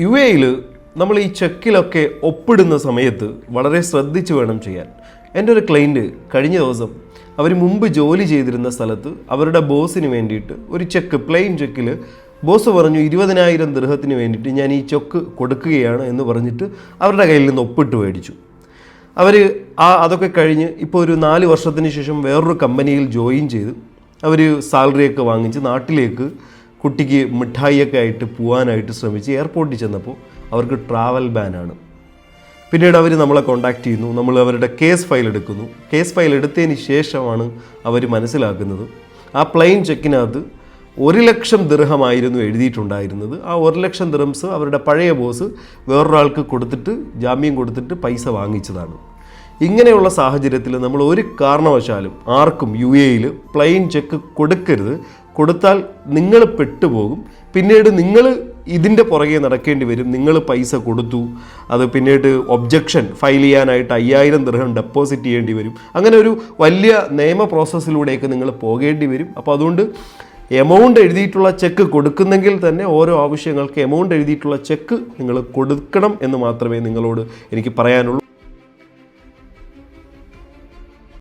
U എയിൽ നമ്മൾ ഈ ചെക്കിലൊക്കെ ഒപ്പിടുന്ന സമയത്ത് വളരെ ശ്രദ്ധിച്ച് വേണം ചെയ്യാൻ. എൻ്റെ ഒരു ക്ലയൻറ്റ് കഴിഞ്ഞ ദിവസം അവർ മുമ്പ് ജോലി ചെയ്തിരുന്ന സ്ഥലത്ത് അവരുടെ ബോസിന് വേണ്ടിയിട്ട് ഒരു ചെക്ക്, പ്ലെയിൻ ചെക്കിൽ ബോസ് പറഞ്ഞു 20,000 ദിർഹത്തിന് വേണ്ടിയിട്ട് ഞാൻ ഈ ചെക്ക് കൊടുക്കുകയാണ് എന്ന് പറഞ്ഞിട്ട് അവരുടെ കയ്യിൽ നിന്ന് ഒപ്പിട്ട് മേടിച്ചു. അവർ അതൊക്കെ കഴിഞ്ഞ് ഇപ്പോൾ ഒരു 4 വർഷത്തിന് ശേഷം വേറൊരു കമ്പനിയിൽ ജോയിൻ ചെയ്ത് അവർ സാലറിയൊക്കെ വാങ്ങിച്ച് നാട്ടിലേക്ക് കുട്ടിക്ക് മിഠായിയൊക്കെ ആയിട്ട് പോകാനായിട്ട് ശ്രമിച്ച് എയർപോർട്ടിൽ ചെന്നപ്പോൾ അവർക്ക് ട്രാവൽ ബാനാണ്. പിന്നീട് അവർ നമ്മളെ കോൺടാക്റ്റ് ചെയ്യുന്നു. നമ്മൾ അവരുടെ കേസ് ഫയൽ എടുക്കുന്നു. കേസ് ഫയൽ എടുത്തതിന് ശേഷമാണ് അവർ മനസ്സിലാക്കുന്നത് ആ പ്ലെയിൻ ചെക്കിനകത്ത് 1,00,000 ദിർഹമായിരുന്നു എഴുതിയിട്ടുണ്ടായിരുന്നത്. ആ 1,00,000 ദിർഹംസ് അവരുടെ പഴയ ബോസ് വേറൊരാൾക്ക് കൊടുത്തിട്ട്, ജാമ്യം കൊടുത്തിട്ട് പൈസ വാങ്ങിച്ചതാണ്. ഇങ്ങനെയുള്ള സാഹചര്യത്തിൽ നമ്മൾ ഒരു കാരണവശാലും ആർക്കും യു എയിൽ പ്ലെയിൻ ചെക്ക് കൊടുക്കരുത്. കൊടുത്താൽ നിങ്ങൾ പെട്ടുപോകും. പിന്നീട് നിങ്ങൾ ഇതിൻ്റെ പുറകെ നടക്കേണ്ടി വരും. നിങ്ങൾ പൈസ കൊടുത്തു, അത് പിന്നീട് ഒബ്ജക്ഷൻ ഫയൽ ചെയ്യാനായിട്ട് 5,000 ദിർഹം ഡെപ്പോസിറ്റ് ചെയ്യേണ്ടി വരും. അങ്ങനെ ഒരു വലിയ നിയമ പ്രോസസ്സിലൂടെയൊക്കെ നിങ്ങൾ പോകേണ്ടി വരും. അപ്പോൾ അതുകൊണ്ട് എമൗണ്ട് എഴുതിയിട്ടുള്ള ചെക്ക് കൊടുക്കുന്നെങ്കിൽ തന്നെ ഓരോ ആവശ്യങ്ങൾക്ക് എമൗണ്ട് എഴുതിയിട്ടുള്ള ചെക്ക് നിങ്ങൾ കൊടുക്കണം എന്ന് മാത്രമേ നിങ്ങളോട് എനിക്ക് പറയാനുള്ളൂ.